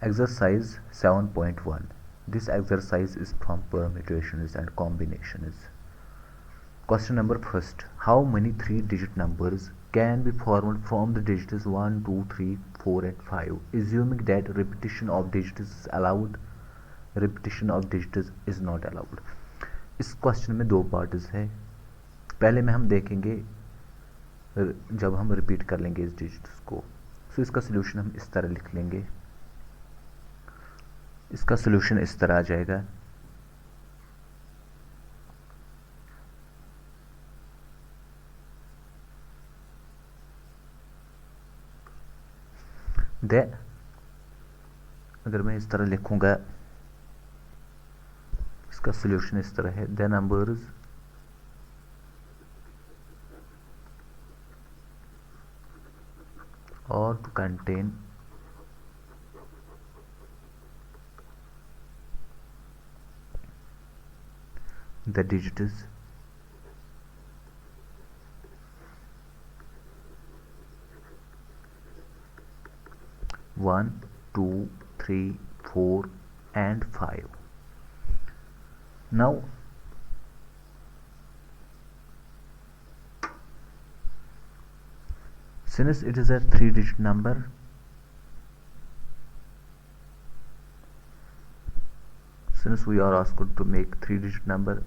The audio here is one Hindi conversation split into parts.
Exercise 7.1. This exercise is from permutations and combinations. Question number first. How many three-digit numbers can be formed from the digits 1, 2, 3, 4 and 5, assuming that repetition of digits is allowed? Repetition of digits is not allowed. इस क्वेश्चन में दो पार्ट्स है. पहले में हम देखेंगे जब हम रिपीट कर लेंगे इस डिजिट्स को, तो इसका सोल्यूशन हम इस तरह लिख लेंगे. इसका सोल्यूशन इस तरह आ जाएगा. अगर मैं इस तरह लिखूंगा, इसका सोल्यूशन इस तरह है. The numbers or to contain the digits 1, 2, 3, 4 and 5. Now since it is a three-digit number, since we are asked to make three-digit number,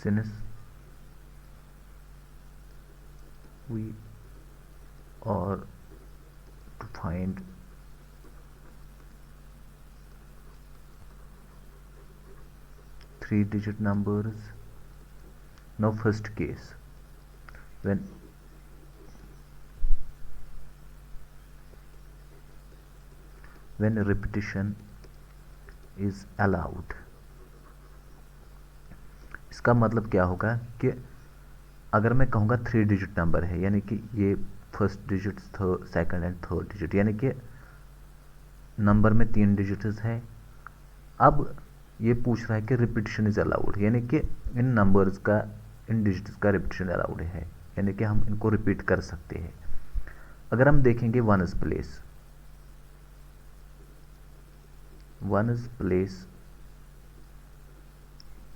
since we are to find three-digit numbers. Now first case, when repetition is allowed, इसका मतलब क्या होगा कि अगर मैं कहूँगा थ्री डिजिट नंबर है, यानी कि ये first digit, second and third digit, यानी कि नंबर में तीन डिजिट्स है. अब ये पूछ रहा है कि रिपीटिशन इज अलाउड, यानी कि इन नंबर्स का, इन डिजिट्स का रिपीटिशन अलाउड है, यानी कि हम इनको रिपीट कर सकते हैं. अगर हम देखेंगे ones place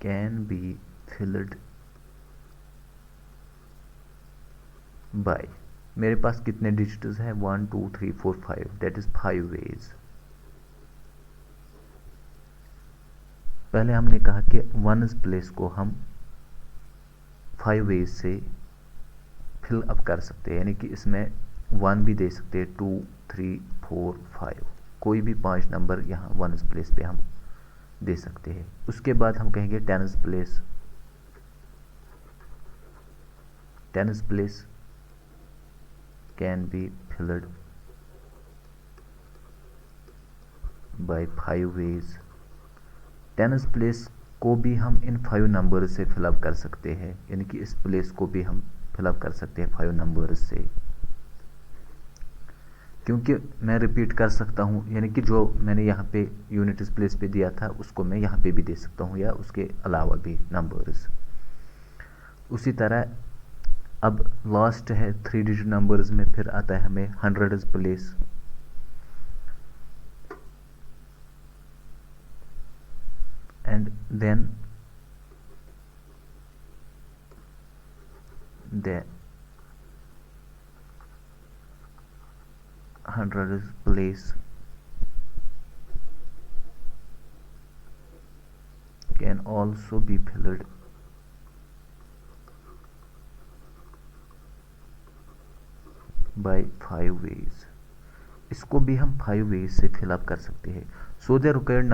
can be filled by, मेरे पास कितने डिजिट्स हैं? 1, 2, 3, 4, 5, दैट इज 5 वेज. पहले हमने कहा कि वन्स प्लेस को हम 5 वेज से फिल अप कर सकते हैं, यानी कि इसमें 1 भी दे सकते हैं, 2, 3, 4, 5, कोई भी 5 नंबर यहाँ वन्स प्लेस पे हम दे सकते हैं. उसके बाद हम कहेंगे tens place can be filled by 5 ways. Tens place को भी हम इन 5 नंबर से फिलअप कर सकते हैं, यानी कि इस प्लेस को भी हम फिलअप कर सकते हैं 5 नंबर से, क्योंकि मैं रिपीट कर सकता हूं, यानी कि जो मैंने यहाँ पे यूनिट प्लेस पे दिया था उसको मैं यहाँ पे भी दे सकता हूँ, या उसके अलावा भी नंबर्स. उसी तरह अब लास्ट है थ्री डिजिट नंबर्स में, फिर आता है हमें hundreds place. And then the hundredth place can also be filled by 5 ways. इसको भी हम 5 ways से फिल अप कर सकते हैं. So the required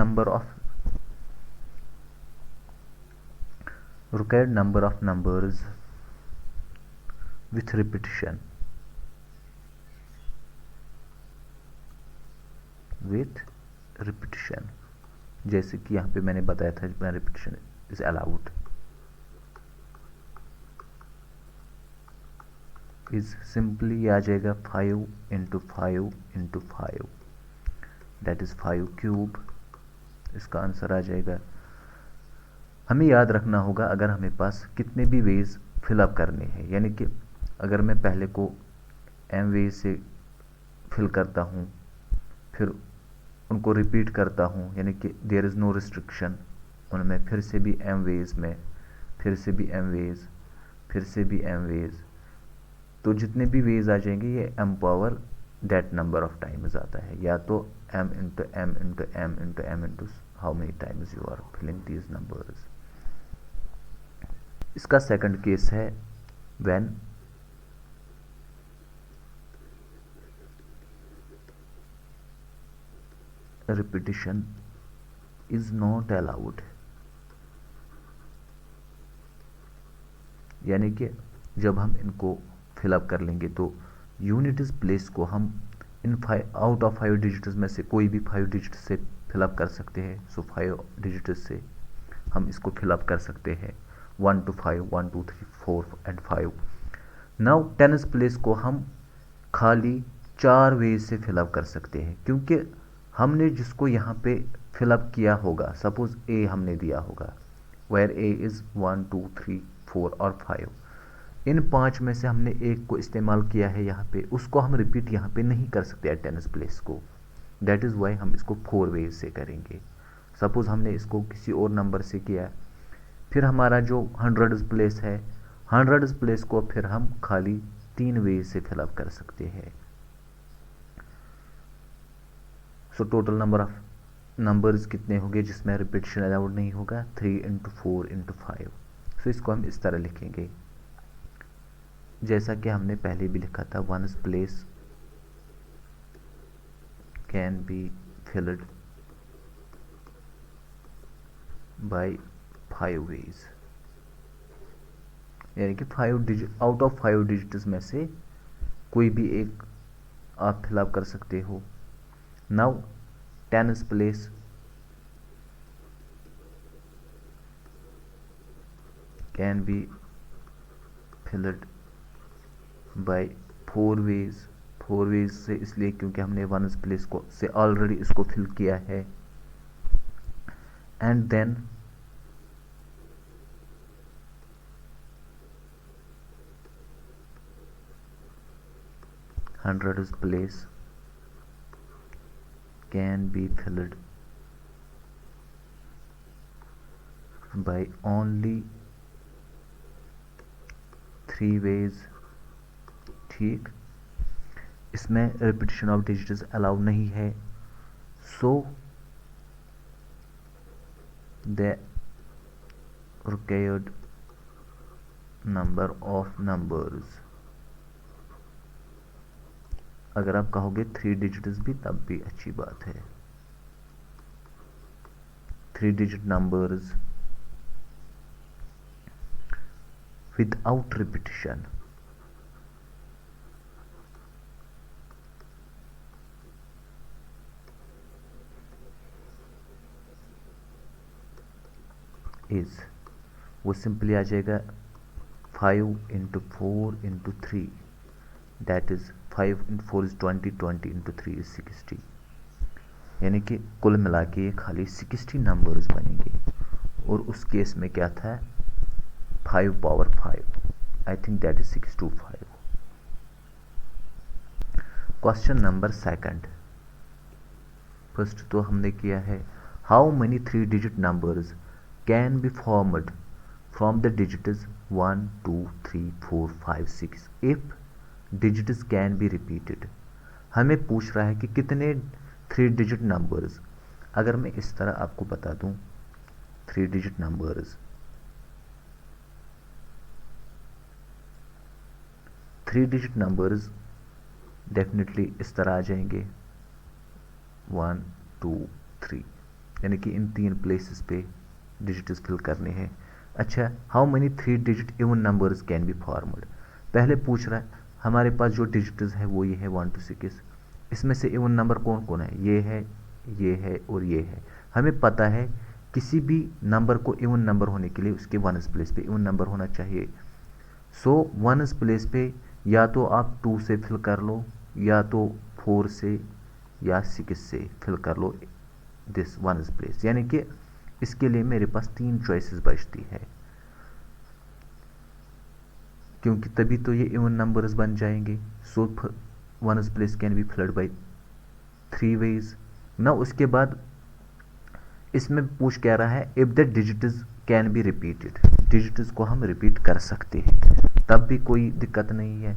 number of numbers with repetition जैसे कि यहाँ पे मैंने बताया था, repetition is allowed, is simply आ जाएगा 5 into 5 into 5, that is 5 cube. इसका आंसर आ जाएगा. हमें याद रखना होगा अगर हमें पास कितने भी वेज फिलअप करने हैं, यानी कि अगर मैं पहले को m वेज से फिल करता हूँ, फिर उनको रिपीट करता हूँ, यानी कि देयर इज़ नो रिस्ट्रिक्शन, उनमें फिर से भी एम वेज में, फिर से भी एम वेज, फिर से भी एम वेज, तो जितने भी वेज आ जाएंगे ये M power that number of times आता है, या तो M into M into M into M into how many times you are filling these numbers. इसका सेकंड केस है when repetition is not allowed, यानी कि जब हम इनको फिलअप कर लेंगे तो यूनिट्स प्लेस को हम इन आउट ऑफ 5 डिजिट्स में से कोई भी 5 डिजिट से फिलअप कर सकते हैं। सो 5 डिजिट्स से हम इसको फिलअप कर सकते हैं 1 to 5, 1 2 3 4 and 5। Now tens place को हम खाली 4 वेज से फिलअप कर सकते हैं, क्योंकि हमने जिसको यहाँ पे फिलअप किया होगा, सपोज ए हमने दिया होगा, वेयर ए इज़ 1 2 3 4 और 5, इन 5 में से हमने एक को इस्तेमाल किया है यहाँ पे, उसको हम रिपीट यहाँ पे नहीं कर सकते टेंस प्लेस को, दैट इज़ वाई हम इसको 4 वेज से करेंगे। सपोज हमने इसको किसी और नंबर से किया, फिर हमारा जो 100 प्लेस है, 100 प्लेस को फिर हम खाली 3 वेज से फिलअप कर सकते हैं। सो टोटल नंबर ऑफ नंबर्स कितने होंगे जिसमें रिपीटिशन अलाउड नहीं होगा, 3 इंटू 4 इंटू 5। सो इसको हम इस तरह लिखेंगे जैसा कि हमने पहले भी लिखा था, ones place can be filled by 5 ways, यानी कि 5 डिजिट आउट ऑफ 5 डिजिट्स में से कोई भी एक आप फिलअप कर सकते हो। Now tens place can be filled by 4 ways, 4 ways से इसलिए क्योंकि हमने वंस प्लेस को से ऑलरेडी इसको फिल किया है। And then hundreds place can be filled by only 3 ways. ठीक, इसमें रिपीटिशन ऑफ डिजिट्स अलाउ नहीं है, so the required number of numbers, अगर आप कहोगे 3 डिजिट्स भी तब भी अच्छी बात है, 3 digit numbers without repetition is, वो सिंपली आ जाएगा 5 into 4 into 3, that is 5 into 4 is 20, 20 into 3 is 60, यानी कि कुल मिला के ये खाली 60 नंबर्स बनेंगे। और उस केस में क्या था, 5 power 5, I think that is 625। Question number second, first तो हमने किया है, how many 3 digit numbers can be formed from the digits 1 2 3 4 5 6 if digits can be repeated. हमें पूछ रहा है कि कितने 3 डिजिट नंबर्स, अगर मैं इस तरह आपको बता दूं 3 digit numbers, 3 digit numbers definitely इस तरह आ जाएंगे 1 2 3, यानी कि इन 3 प्लेसेस पे डिजिट्स फिल करने हैं। अच्छा, how many 3 digit even numbers can be formed, पहले पूछ रहा है हमारे पास जो डिजिट्स है वो ये है 1 to 6, इसमें से इवन नंबर कौन कौन है, ये है और ये है। हमें पता है किसी भी नंबर को इवन नंबर होने के लिए उसके वंस प्लेस पे इवन नंबर होना चाहिए। सो वंस प्लेस पे या तो आप 2 से फिल कर लो, या तो 4 से या 6 से फिल कर लो दिस वंस प्लेस, यानी कि इसके लिए मेरे पास 3 चॉइसेस बचती है, क्योंकि तभी तो ये इवन नंबर्स बन जाएंगे। सो one's place can be filled by 3 ways. ना उसके बाद इसमें पूछ कह रहा है if the digits can be repeated, digits को हम रिपीट कर सकते हैं, तब भी कोई दिक्कत नहीं है,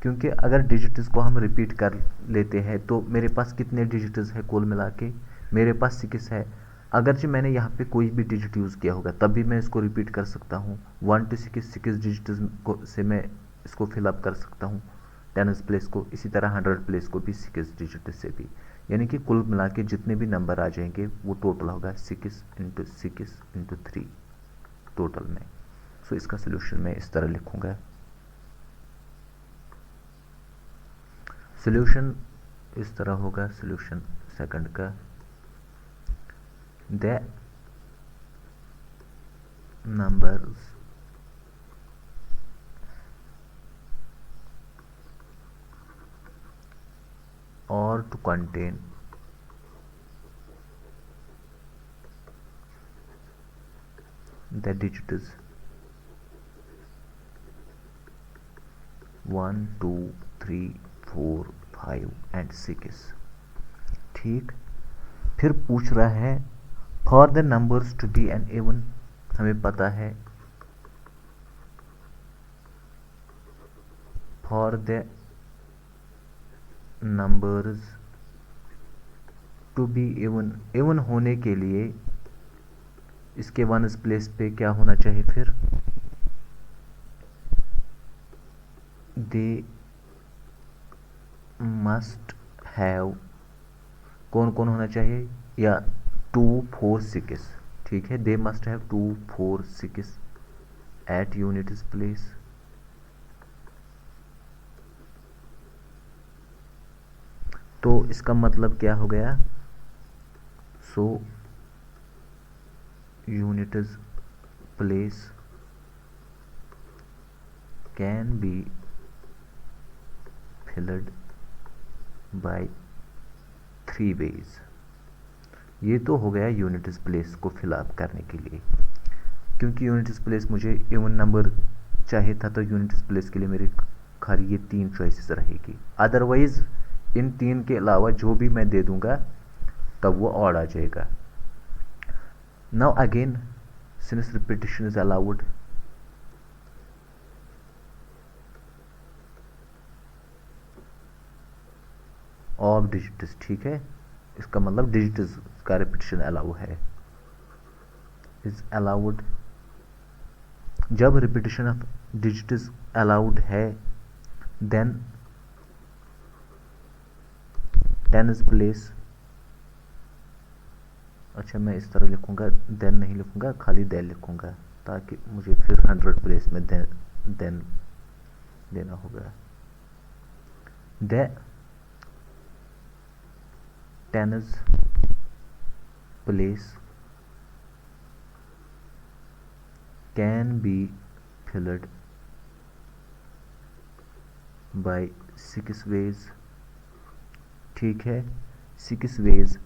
क्योंकि अगर डिजिट्स को हम रिपीट कर लेते हैं तो मेरे पास कितने डिजिट्स है कुल मिला के, मेरे पास 6 है। अगर जो मैंने यहाँ पे कोई भी डिजिट यूज़ किया होगा तब भी मैं इसको रिपीट कर सकता हूँ। 1 to 6 डिजिट्स को से मैं इसको फिलअप कर सकता हूँ 10th प्लेस को, इसी तरह 100 प्लेस को भी 6 डिजिट से भी, यानी कि कुल मिला के जितने भी नंबर आ जाएंगे वो टोटल होगा 6 × 6 × 3 टोटल में। सो इसका सोल्यूशन मैं इस तरह लिखूँगा। सोल्यूशन इस तरह होगा, सोल्यूशन सेकंड का, the numbers or to contain the digits 1 2 3 4 5 and 6। ठीक, फिर पूछ रहा है for the numbers to be an even, हमें पता है for the numbers to be even, even होने के लिए इसके वन्स प्लेस पे क्या होना चाहिए, फिर दे मस्ट हैव, कौन कौन होना चाहिए, या 2 4 6, ठीक है, they must have 2 4 6 at units place. तो इसका मतलब क्या हो गया, so units place can be filled by 3 ways. ये तो हो गया यूनिट्स प्लेस को फिलअप करने के लिए, क्योंकि यूनिट्स प्लेस मुझे इवन नंबर चाहिए था, तो यूनिट्स प्लेस के लिए मेरी खाली ये 3 चॉइसेस रहेगी। अदरवाइज इन 3 के अलावा जो भी मैं दे दूंगा तब वो ऑड आ जाएगा। Now again since repetition is allowed, of digits, ठीक है, इसका मतलब डिजिट्स का रिपीटिशन अलाउ है, इज अलाउड। जब रिपीटिशन ऑफ डिजिट्स अलाउड है देन 10th प्लेस, अच्छा मैं इस तरह लिखूंगा, देन नहीं लिखूंगा, खाली देन लिखूंगा, ताकि मुझे फिर 100 प्लेस में देन देना होगा। The 10th place can be filled by 6 ways, ठीक है, 6 ways,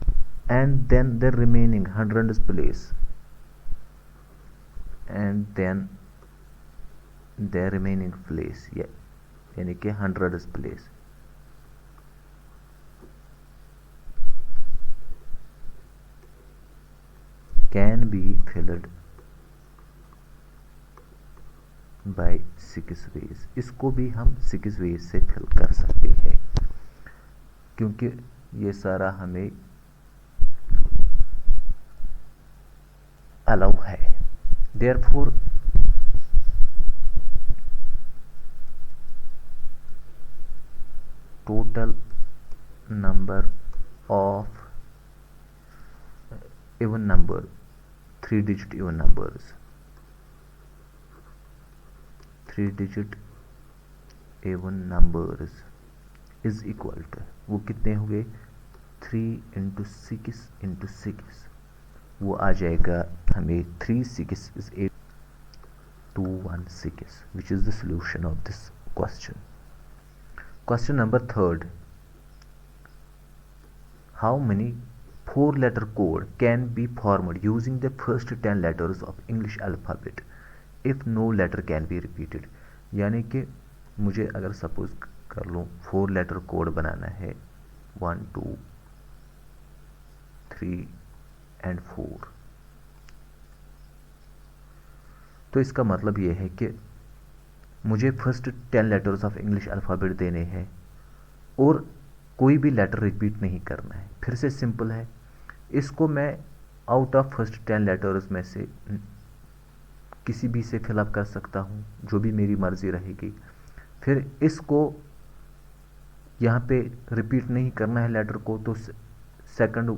and then the remaining 100th place, and then the remaining place, यानी कि 100th place can be filled by 6 ways. इसको भी हम 6 वेज से फिल कर सकते हैं, क्योंकि ये सारा हमें अलाउ है। Therefore total number of even number 3 digit even numbers, 3 digit even numbers is equal to, वो कितने हो गए, 3 × 6 × 6, वो आ जाएगा हमें 3 6 is 8 216, which is the solution of this question. Question number 3rd, how many 4-letter code can be formed using the first 10 letters of English alphabet if no letter can be repeated। यानी कि मुझे अगर सपोज कर लूँ, 4 लेटर कोड बनाना है, 1 2 3 एंड 4। तो इसका मतलब ये है कि मुझे first 10 letters of English alphabet देने हैं और कोई भी लेटर रिपीट नहीं करना है। फिर से सिंपल है, इसको मैं आउट ऑफ फर्स्ट 10 लेटर्स में से किसी भी से फिलअप कर सकता हूँ, जो भी मेरी मर्ज़ी रहेगी। फिर इसको यहाँ पे रिपीट नहीं करना है लेटर को, तो सेकंड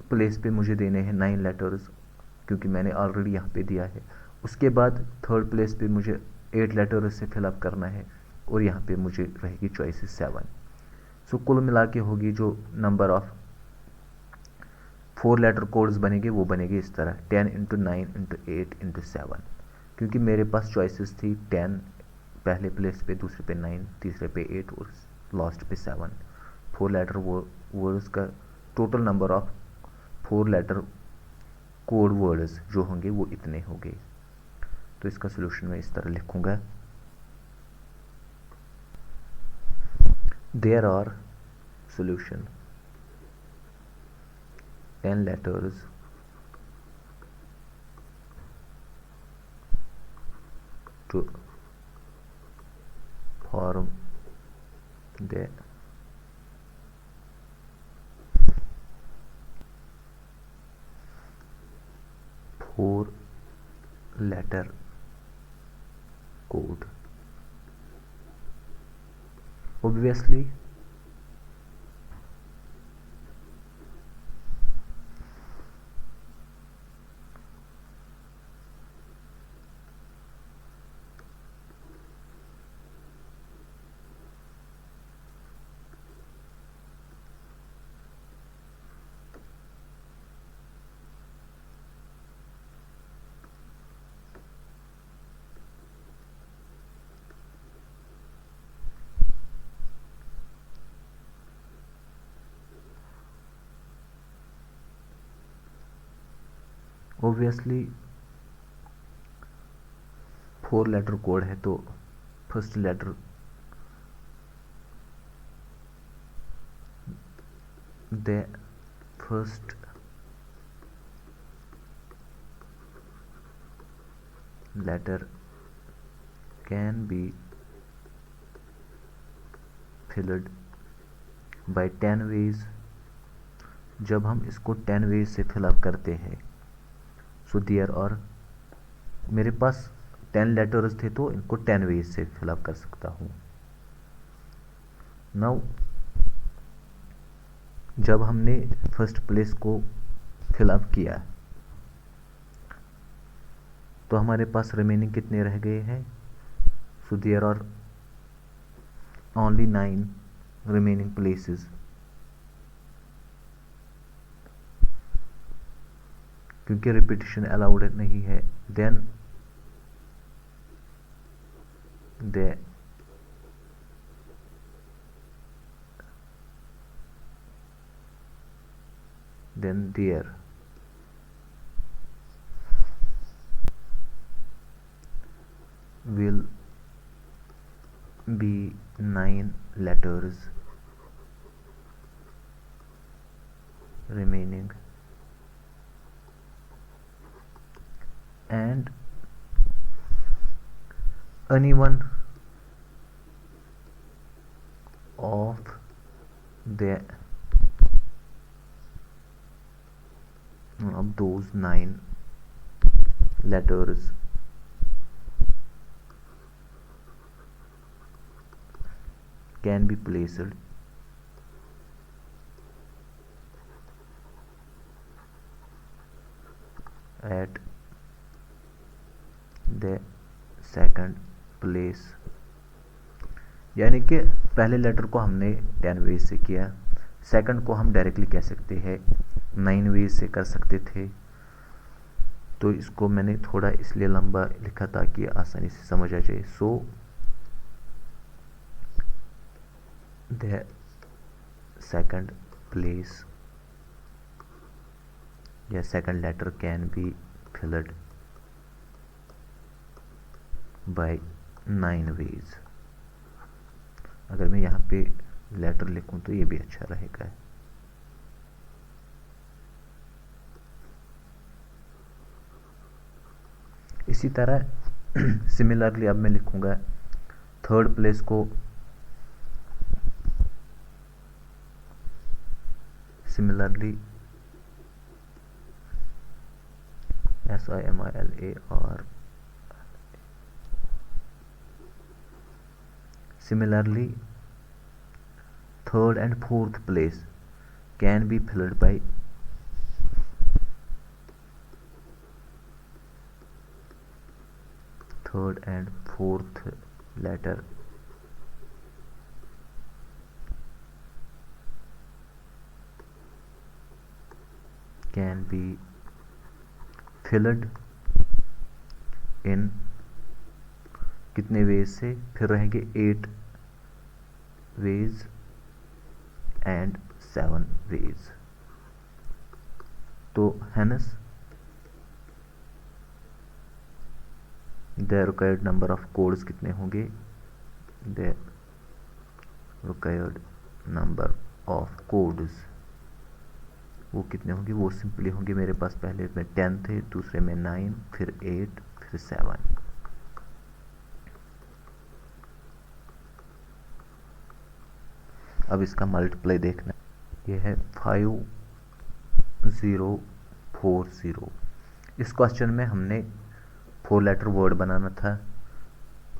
प्लेस पे मुझे देने हैं 9 लेटर्स, क्योंकि मैंने ऑलरेडी यहाँ पे दिया है। उसके बाद थर्ड प्लेस पे मुझे 8 लेटर्स से फिलअप करना है और यहाँ पे मुझे रहेगी चॉइसेस 7। सो कुल मिला के होगी जो नंबर ऑफ 4 लेटर कोड्स बनेंगे वो बनेंगे इस तरह, 10 इंटू 9 इंटू 8 इंटू 7, क्योंकि मेरे पास चॉइसेस थी 10 पहले प्लेस पे, दूसरे पे 9, तीसरे पे 8 और लास्ट पे 7। 4 लेटर वर्ड्स का total number of 4 letter code words जो होंगे वो इतने होंगे। तो इसका सोल्यूशन मैं इस तरह लिखूंगा, there are solution 10 letters to form the 4 letter code. Obviously obviously 4 letter code है, तो first letter the first letter can be filled by 10 ways. जब हम इसको 10 वेज से फिलअप करते हैं, सो देयर और मेरे पास 10 लेटर्स थे तो इनको 10 वेज से फिलअप कर सकता हूँ। नाउ जब हमने फर्स्ट प्लेस को फिलअप किया तो हमारे पास रिमेनिंग कितने रह गए हैं, so there are only 9 remaining places. क्योंकि रिपीटिशन अलाउड नहीं है, then there will be 9 letters remaining, and anyone of those 9 letters can be placed at the second place। यानी कि पहले लेटर को हमने 10 वेज से किया, सेकंड को हम डायरेक्टली कह सकते हैं 9 वेज से कर सकते थे। तो इसको मैंने थोड़ा इसलिए लंबा लिखा ताकि आसानी से समझ आ जाए। सो द सेकंड प्लेस या second letter can be filled by 9 ways. अगर मैं यहाँ पे लेटर लिखूँ तो ये भी अच्छा रहेगा। इसी तरह सिमिलरली अब मैं लिखूँगा थर्ड प्लेस को similarly SIMILAR similarly third and fourth place can be filled by third and fourth letter can be filled in कितने वेज से, फिर रहेंगे 8 वेज एंड 7 वेज। तो heinous the required number of codes कितने होंगे, the required number of codes वो कितने होंगे, वो सिंपली होंगे मेरे पास पहले में 10 थे, दूसरे में 9, फिर 8, फिर 7। अब इसका मल्टीप्लाई देखना, ये है 5040। इस क्वेश्चन में हमने 4 लेटर वर्ड बनाना था,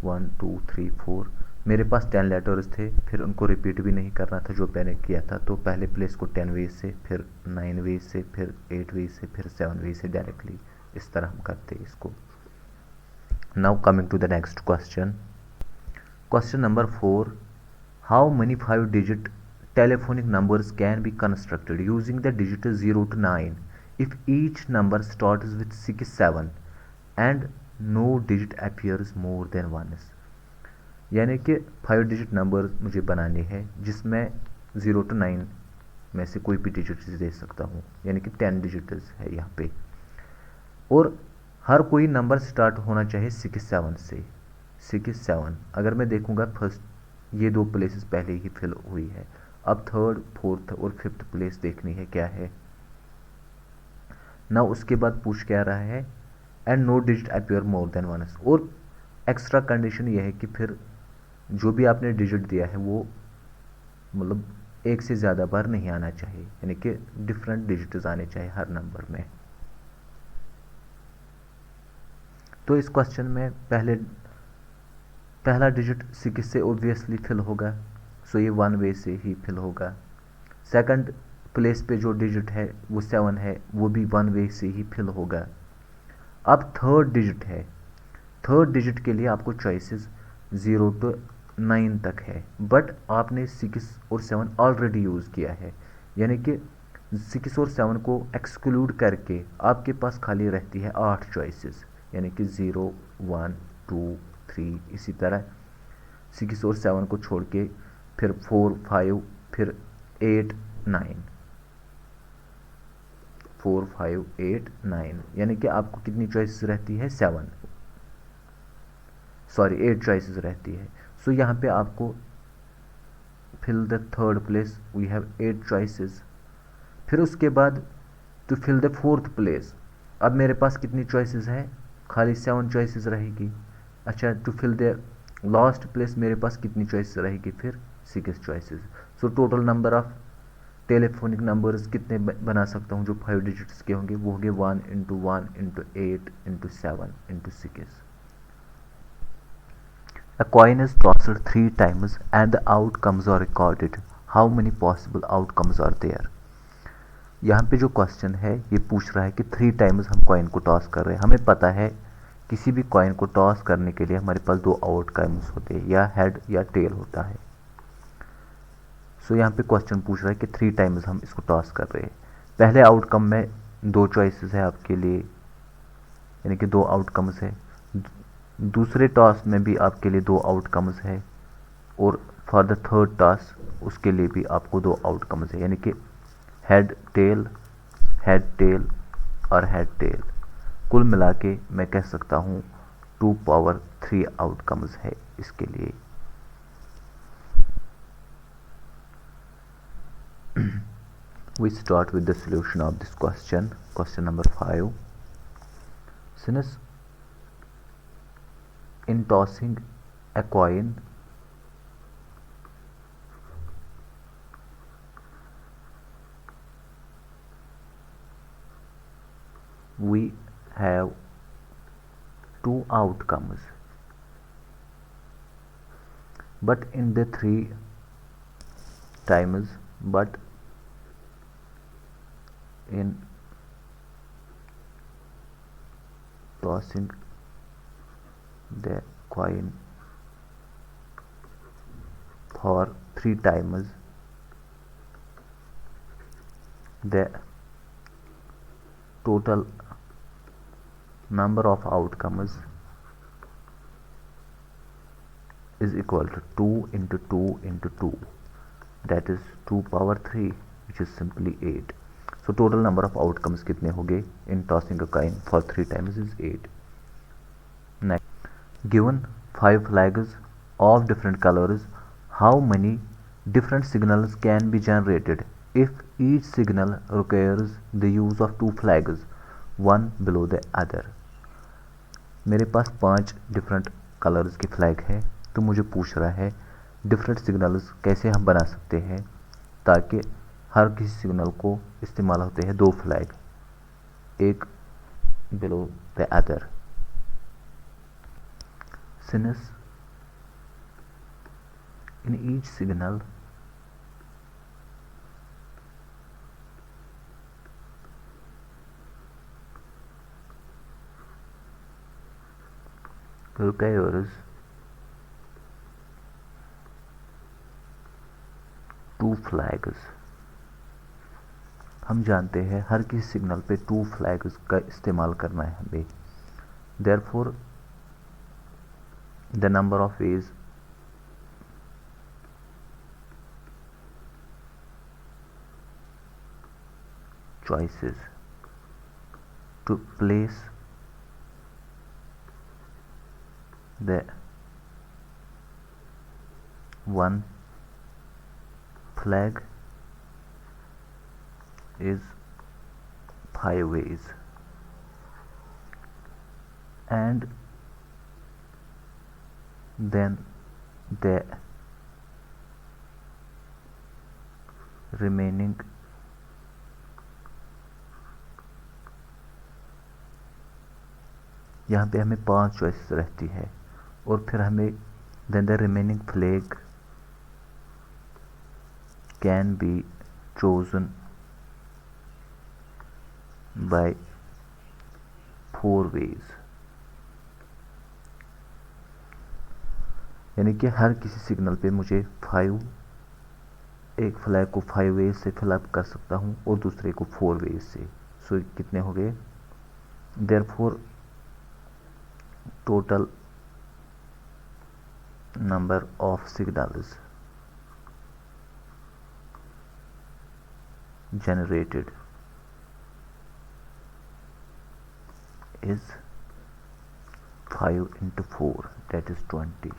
1 2 3 4। मेरे पास 10 लेटर्स थे, फिर उनको रिपीट भी नहीं करना था जो मैंने किया था। तो पहले प्लेस को 10 वेज से, फिर 9 वेज से, फिर 8 वेज से, फिर 7 वेज से डायरेक्टली इस तरह हम करते इसको। Now coming to the next question, question number 4, how many 5 digit telephonic numbers can be constructed using the digits 0 to 9 if each number starts with 6 7 and no digit appears more than once। यानी कि 5 डिजिट नंबर मुझे बनाने हैं जिसमें 0 to 9 में से कोई भी डिजिट दे सकता हूँ, यानी कि 10 डिजिट्स है यहाँ पे, और हर कोई नंबर स्टार्ट होना चाहिए 6 7 से। 6 7 अगर मैं देखूँगा फर्स्ट ये 2 प्लेसेस पहले ही फिल हुई है, अब थर्ड फोर्थ और फिफ्थ प्लेस देखनी है क्या है ना। उसके बाद पूछ क्या रहा है, and no digit appear more than once, और एक्स्ट्रा कंडीशन ये है कि फिर जो भी आपने डिजिट दिया है वो मतलब एक से ज़्यादा बार नहीं आना चाहिए, यानी कि डिफरेंट डिजिट्स आने चाहिए हर नंबर में। तो इस क्वेश्चन में पहला डिजिट 6 से ऑब्वियसली फिल होगा, सो ये 1 वे से ही फिल होगा। सेकंड प्लेस पे जो डिजिट है वो 7 है, वो भी 1 वे से ही फिल होगा। अब थर्ड डिजिट है, थर्ड डिजिट के लिए आपको चॉइसेस 0 to 9 तक है, बट आपने 6 और 7 ऑलरेडी यूज़ किया है, यानी कि 6 और 7 को एक्सक्लूड करके आपके पास खाली रहती है 8 चॉइसेस, यानी कि 0 1 2 3, इसी तरह 6 और 7 को छोड़ के फिर 4 5 फिर 8 9, 4 5 8 9, यानी कि आपको कितनी चॉइसेस रहती है 8 चॉइसेस रहती है। सो यहाँ पे आपको fill the third place we have 8 choices. फिर उसके बाद to fill the fourth place, अब मेरे पास कितनी चॉइसेस है, खाली 7 चॉइसेस रहेगी। अच्छा, to fill the last place मेरे पास कितनी चॉइसेस रहेगी, फिर 6 choices. So total number of telephonic numbers कितने बना सकता हूँ जो 5 डिजिट्स के होंगे, वो होंगे 1 × 1 × 8 × 7 × 6। A coin is tossed 3 times and the outcomes are recorded. How many possible outcomes are there? यहाँ पे जो क्वेश्चन है ये पूछ रहा है कि 3 टाइम्स हम कॉइन को टॉस कर रहे हैं। हमें पता है किसी भी कॉइन को टॉस करने के लिए हमारे पास 2 आउटकम्स होते हैं, या हेड या टेल होता है। सो यहाँ पे क्वेश्चन पूछ रहा है कि 3 टाइम्स हम इसको टॉस कर रहे हैं। पहले आउटकम में 2 चॉइसेस है आपके लिए, यानी कि 2 आउटकम्स है। दूसरे टॉस में भी आपके लिए 2 आउटकम्स है, और फॉर द थर्ड टॉस उसके लिए भी आपको 2 आउटकम्स है, यानी कि हेड टेल और हेड टेल। कुल मिला के मैं कह सकता हूँ 2 पावर 3 आउटकम्स है इसके लिए। We start with the solution of this question. Question number 5. Since in tossing a coin, we have two outcomes, but in the three times, but in tossing the coin for three times, the total number of outcomes is equal to 2 into 2 into 2, that is 2 power 3, which is simply 8. So total number of outcomes कितने होंगे in tossing a coin for 3 times is 8. Next, given 5 flags of different colors, how many different signals can be generated if each signal requires the use of 2 flags, one below the other? मेरे पास 5 डिफरेंट कलर्स की फ्लैग है, तो मुझे पूछ रहा है डिफरेंट सिग्नल्स कैसे हम बना सकते हैं ताकि हर किसी सिग्नल को इस्तेमाल होते हैं 2 फ्लैग, एक below the other. Since in each signal requires 2 flags. हम जानते हैं हर किसी सिग्नल पे 2 फ्लैग्स का इस्तेमाल करना है हमें. Therefore the number of ways choices to place the one flag is 5 ways, and then the remaining यहाँ पे हमें 5 चॉइसेस रहती है, और फिर हमें then the remaining flag can be chosen by 4 ways. यानी कि हर किसी सिग्नल पे मुझे 5 एक फ्लैग को 5 वेज से फिलअप कर सकता हूँ और दूसरे को 4 वेज से. सो कितने हो गए? Therefore total number of signals generated is 5 into 4, that is 20.